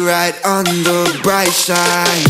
right on the bright side.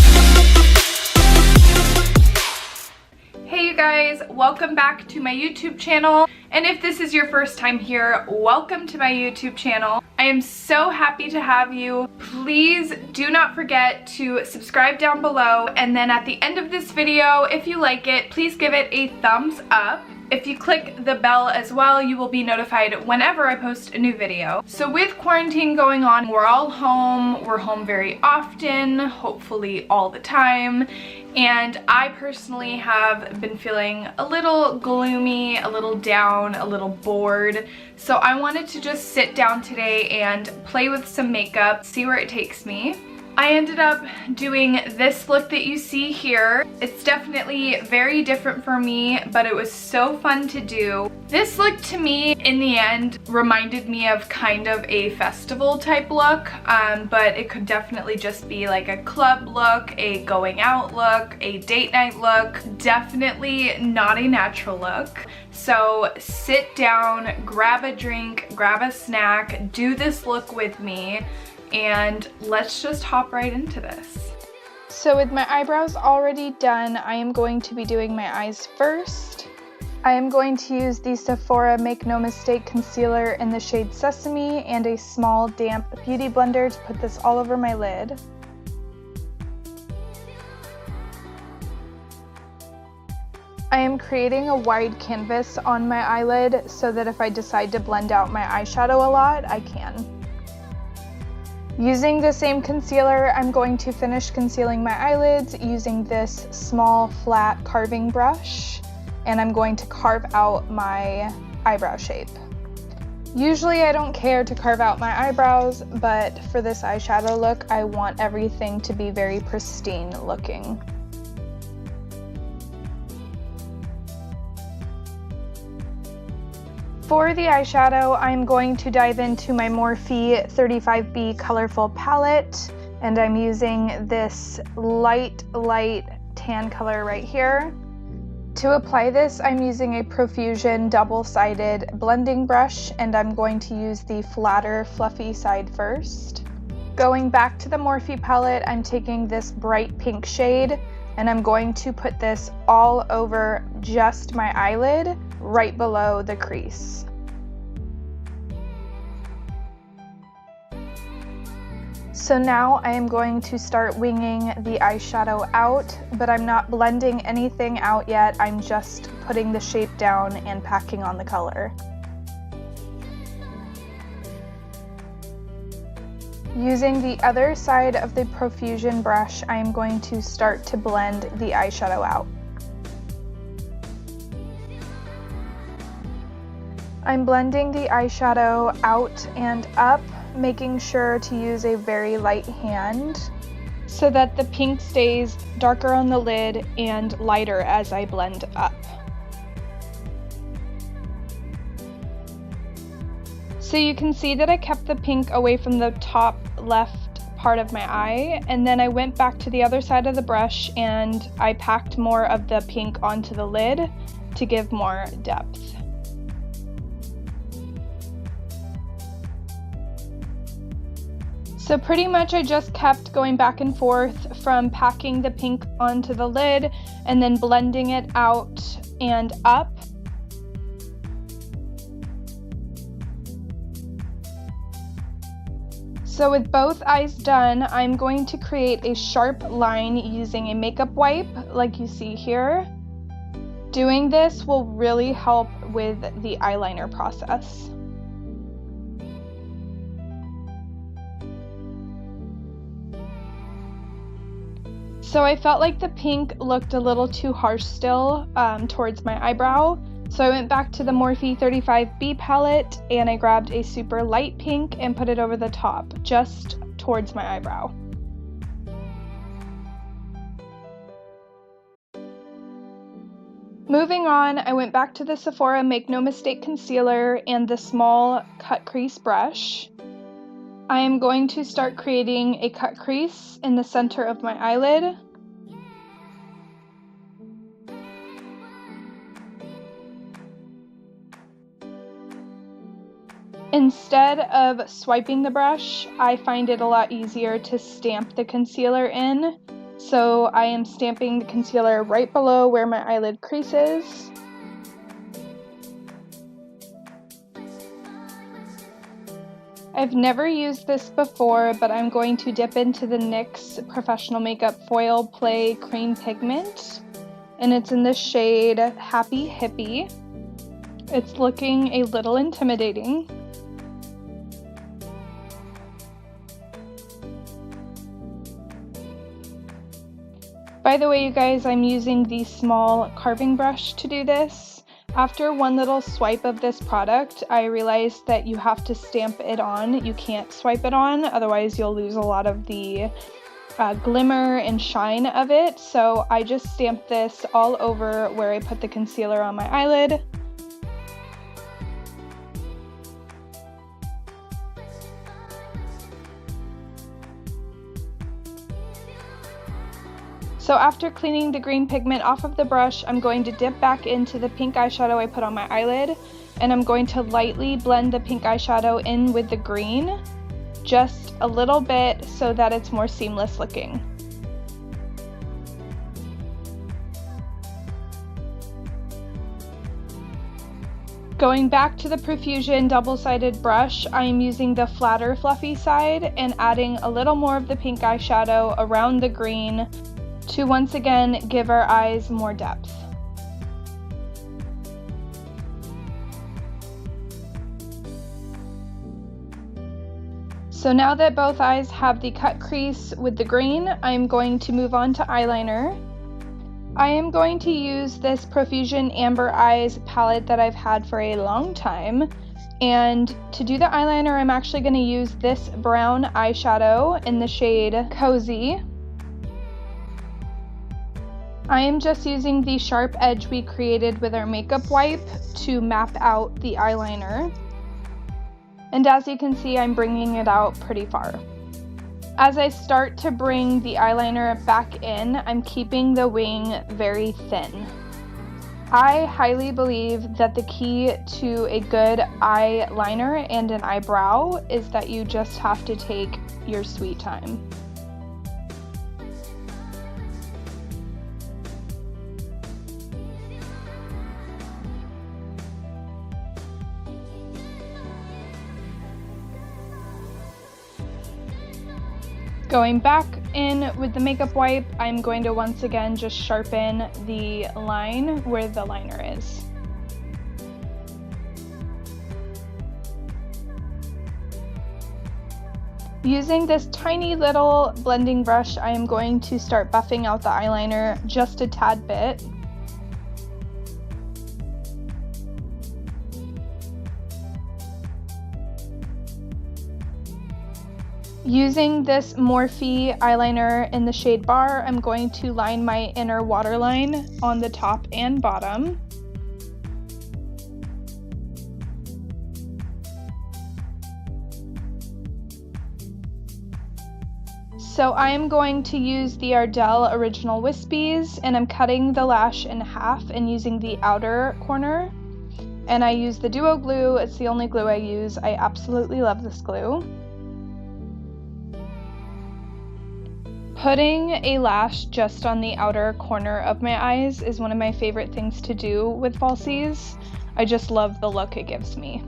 Hey you guys, welcome back to my YouTube channel. And if this is your first time here, welcome to my YouTube channel. I am so happy to have you. Please do not forget to subscribe down below. And then at the end of this video, if you like it, please give it a thumbs up. If you click the bell as well, you will be notified whenever I post a new video. So with quarantine going on, we're all home. We're home very often, hopefully all the time. And I personally have been feeling a little gloomy, a little down, a little bored. So I wanted to just sit down today and play with some makeup, see where it takes me. I ended up doing this look that you see here. It's definitely very different for me, but it was so fun to do. This look to me, in the end, reminded me of kind of a festival type look, but it could definitely just be like a club look, a going out look, a date night look. Definitely not a natural look. So sit down, grab a drink, grab a snack, do this look with me, and let's just hop right into this. So with my eyebrows already done, I am going to be doing my eyes first. I am going to use the Sephora Make No Mistake Concealer in the shade Sesame and a small damp beauty blender to put this all over my lid. I am creating a wide canvas on my eyelid so that if I decide to blend out my eyeshadow a lot, I can. Using the same concealer, I'm going to finish concealing my eyelids using this small flat carving brush, and I'm going to carve out my eyebrow shape. Usually I don't care to carve out my eyebrows, but for this eyeshadow look, I want everything to be very pristine looking. For the eyeshadow, I'm going to dive into my Morphe 35B Colorful palette, and I'm using this light tan color right here. To apply this, I'm using a Profusion double-sided blending brush, and I'm going to use the flatter, fluffy side first. Going back to the Morphe palette, I'm taking this bright pink shade, and I'm going to put this all over just my eyelid, right below the crease. So now I am going to start winging the eyeshadow out, but I'm not blending anything out yet. I'm just putting the shape down and packing on the color. Using the other side of the Profusion brush, I am going to start to blend the eyeshadow out. I'm blending the eyeshadow out and up, making sure to use a very light hand so that the pink stays darker on the lid and lighter as I blend up. So you can see that I kept the pink away from the top left part of my eye, and then I went back to the other side of the brush and I packed more of the pink onto the lid to give more depth. So pretty much I just kept going back and forth from packing the pink onto the lid and then blending it out and up. So with both eyes done, I'm going to create a sharp line using a makeup wipe like you see here. Doing this will really help with the eyeliner process. So I felt like the pink looked a little too harsh still towards my eyebrow. So I went back to the Morphe 35B palette and I grabbed a super light pink and put it over the top, just towards my eyebrow. Moving on, I went back to the Sephora Make No Mistake Concealer and the small cut crease brush. I am going to start creating a cut crease in the center of my eyelid. Instead of swiping the brush, I find it a lot easier to stamp the concealer in. So I am stamping the concealer right below where my eyelid crease is. I've never used this before, but I'm going to dip into the NYX Professional Makeup Foil Play Cream Pigment, and it's in the shade Happy Hippie. It's looking a little intimidating. By the way, you guys, I'm using the small carving brush to do this. After one little swipe of this product, I realized that you have to stamp it on. You can't swipe it on, otherwise you'll lose a lot of the glimmer and shine of it. So I just stamped this all over where I put the concealer on my eyelid. So after cleaning the green pigment off of the brush, I'm going to dip back into the pink eyeshadow I put on my eyelid, and I'm going to lightly blend the pink eyeshadow in with the green, just a little bit so that it's more seamless looking. Going back to the Profusion double-sided brush, I am using the flatter fluffy side and adding a little more of the pink eyeshadow around the green to once again give our eyes more depth. So now that both eyes have the cut crease with the green, I'm going to move on to eyeliner. I am going to use this Profusion Amber Eyes palette that I've had for a long time, and to do the eyeliner I'm actually going to use this brown eyeshadow in the shade Cozy. I am just using the sharp edge we created with our makeup wipe to map out the eyeliner. And as you can see, I'm bringing it out pretty far. As I start to bring the eyeliner back in, I'm keeping the wing very thin. I highly believe that the key to a good eyeliner and an eyebrow is that you just have to take your sweet time. Going back in with the makeup wipe, I'm going to once again just sharpen the line where the liner is. Using this tiny little blending brush, I am going to start buffing out the eyeliner just a tad bit. Using this Morphe eyeliner in the shade Bar, I'm going to line my inner waterline on the top and bottom. So I am going to use the Ardell Original Wispies, and I'm cutting the lash in half and using the outer corner. And I use the Duo glue. It's the only glue I use. I absolutely love this glue. Putting a lash just on the outer corner of my eyes is one of my favorite things to do with falsies. I just love the look it gives me.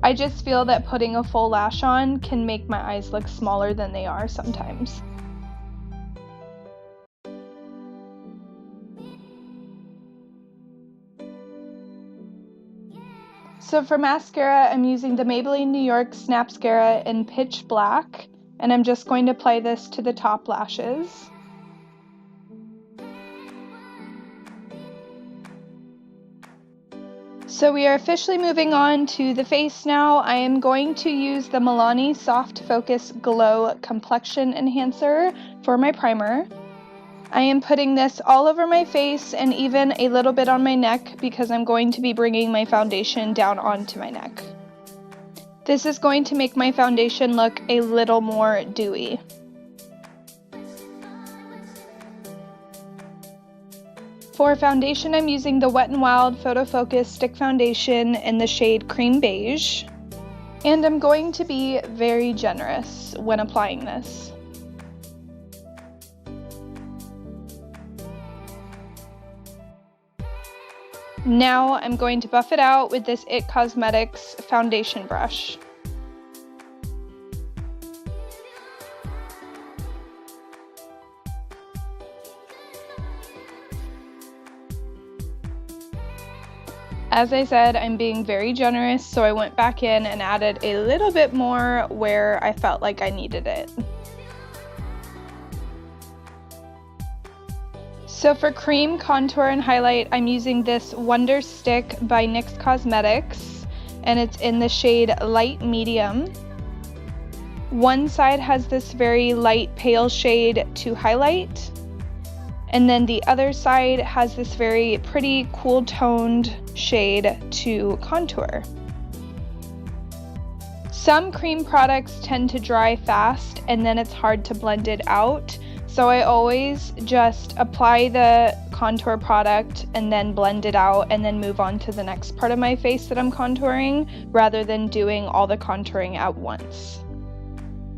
I just feel that putting a full lash on can make my eyes look smaller than they are sometimes. So for mascara, I'm using the Maybelline New York Snapscara in Pitch Black. And I'm just going to apply this to the top lashes. So we are officially moving on to the face now. I am going to use the Milani Soft Focus Glow Complexion Enhancer for my primer. I am putting this all over my face and even a little bit on my neck because I'm going to be bringing my foundation down onto my neck. This is going to make my foundation look a little more dewy. For foundation, I'm using the Wet n Wild Photo Focus Stick Foundation in the shade Cream Beige. And I'm going to be very generous when applying this. Now I'm going to buff it out with this IT Cosmetics foundation brush. As I said, I'm being very generous, so I went back in and added a little bit more where I felt like I needed it. So for cream, contour, and highlight, I'm using this Wonder Stick by NYX Cosmetics, and it's in the shade Light Medium. One side has this very light pale shade to highlight, and then the other side has this very pretty cool toned shade to contour. Some cream products tend to dry fast and then it's hard to blend it out. So I always just apply the contour product and then blend it out and then move on to the next part of my face that I'm contouring rather than doing all the contouring at once.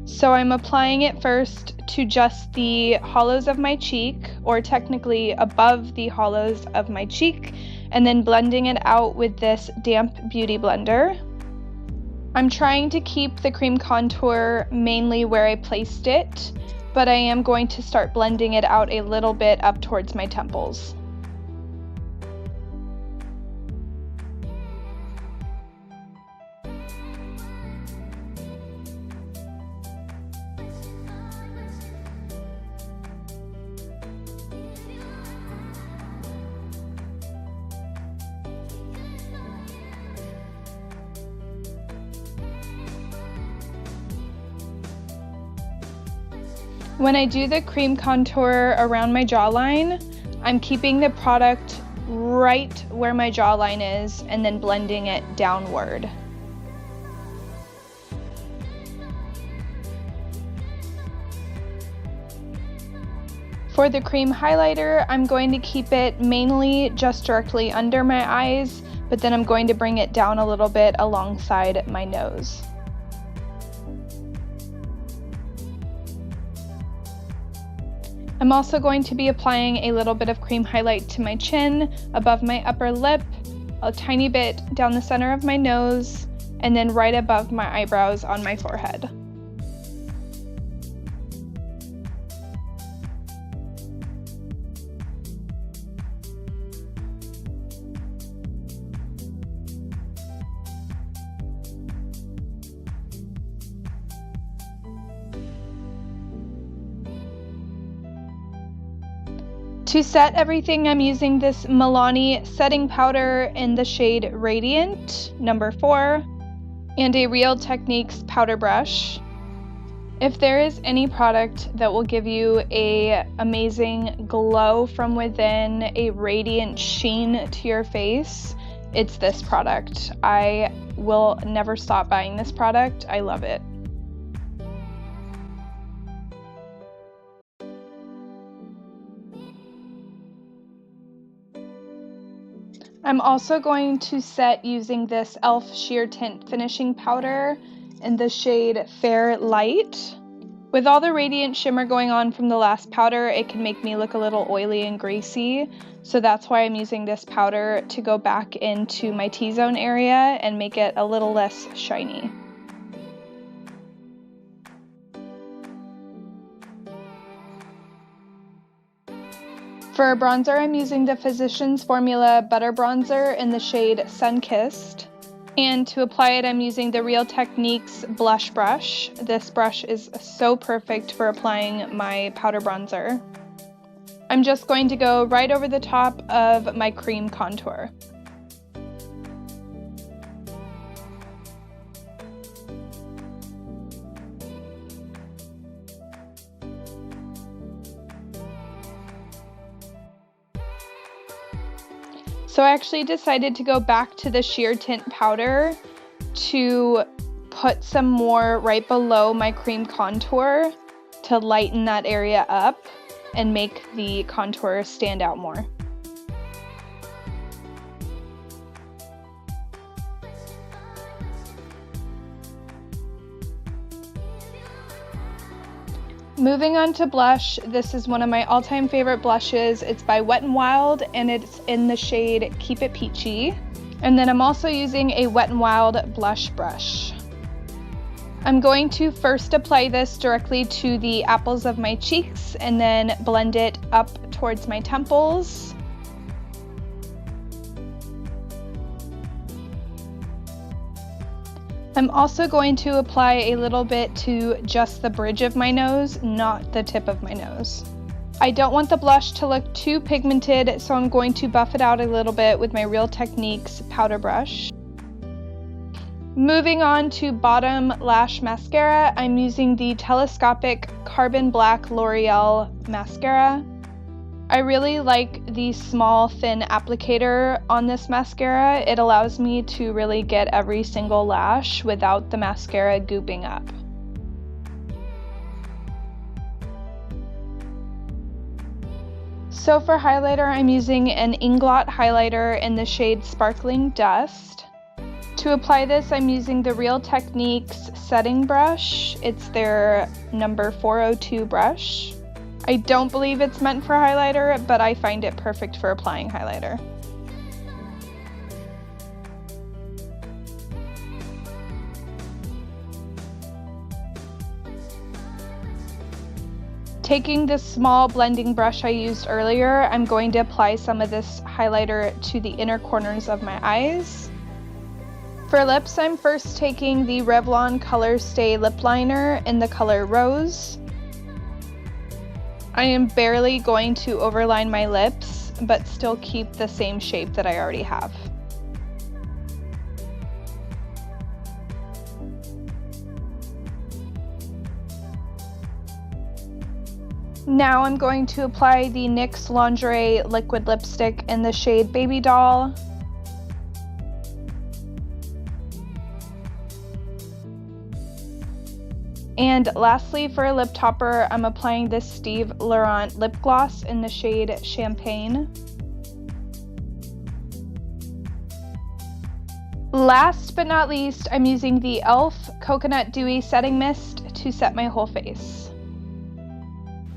So I'm applying it first to just the hollows of my cheek, or technically above the hollows of my cheek, and then blending it out with this damp beauty blender. I'm trying to keep the cream contour mainly where I placed it, but I am going to start blending it out a little bit up towards my temples. When I do the cream contour around my jawline, I'm keeping the product right where my jawline is and then blending it downward. For the cream highlighter, I'm going to keep it mainly just directly under my eyes, but then I'm going to bring it down a little bit alongside my nose. I'm also going to be applying a little bit of cream highlight to my chin, above my upper lip, a tiny bit down the center of my nose, and then right above my eyebrows on my forehead. To set everything, I'm using this Milani setting powder in the shade Radiant, number 4, and a Real Techniques powder brush. If there is any product that will give you an amazing glow from within, a radiant sheen to your face, it's this product. I will never stop buying this product. I love it. I'm also going to set using this e.l.f. Sheer Tint Finishing Powder in the shade Fair Light. With all the radiant shimmer going on from the last powder, it can make me look a little oily and greasy. So that's why I'm using this powder to go back into my T-zone area and make it a little less shiny. For a bronzer, I'm using the Physicians Formula Butter Bronzer in the shade Sunkissed. And to apply it, I'm using the Real Techniques blush brush. This brush is so perfect for applying my powder bronzer. I'm just going to go right over the top of my cream contour. So I actually decided to go back to the sheer tint powder to put some more right below my cream contour to lighten that area up and make the contour stand out more. Moving on to blush, this is one of my all-time favorite blushes. It's by Wet n Wild and it's in the shade Keep It Peachy. And then I'm also using a Wet n Wild blush brush. I'm going to first apply this directly to the apples of my cheeks and then blend it up towards my temples. I'm also going to apply a little bit to just the bridge of my nose, not the tip of my nose. I don't want the blush to look too pigmented, so I'm going to buff it out a little bit with my Real Techniques powder brush. Moving on to bottom lash mascara, I'm using the Telescopic Carbon Black L'Oreal mascara. I really like the small thin applicator on this mascara. It allows me to really get every single lash without the mascara gooping up. So for highlighter, I'm using an Inglot highlighter in the shade Sparkling Dust. To apply this, I'm using the Real Techniques setting brush. It's their number 402 brush. I don't believe it's meant for highlighter, but I find it perfect for applying highlighter. Taking this small blending brush I used earlier, I'm going to apply some of this highlighter to the inner corners of my eyes. For lips, I'm first taking the Revlon Color Stay Lip Liner in the color Rose. I am barely going to overline my lips, but still keep the same shape that I already have. Now I'm going to apply the NYX Lingerie liquid lipstick in the shade Baby Doll. And lastly, for a lip topper, I'm applying this Steve Laurent lip gloss in the shade Champagne. Last but not least, I'm using the e.l.f. Coconut Dewy Setting Mist to set my whole face.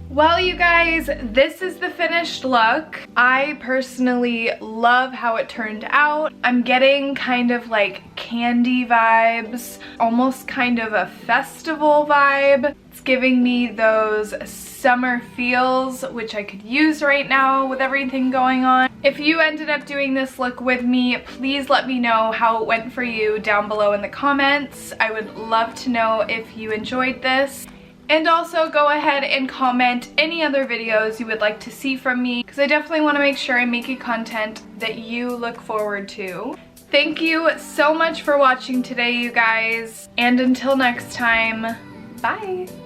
Well, you guys, this is the finished look. I personally love how it turned out. I'm getting kind of like candy vibes, almost kind of a festival vibe. It's giving me those summer feels, which I could use right now with everything going on. If you ended up doing this look with me, please let me know how it went for you down below in the comments. I would love to know if you enjoyed this. And also go ahead and comment any other videos you would like to see from me, because I definitely want to make sure I'm making content that you look forward to. Thank you so much for watching today, you guys, and until next time, bye!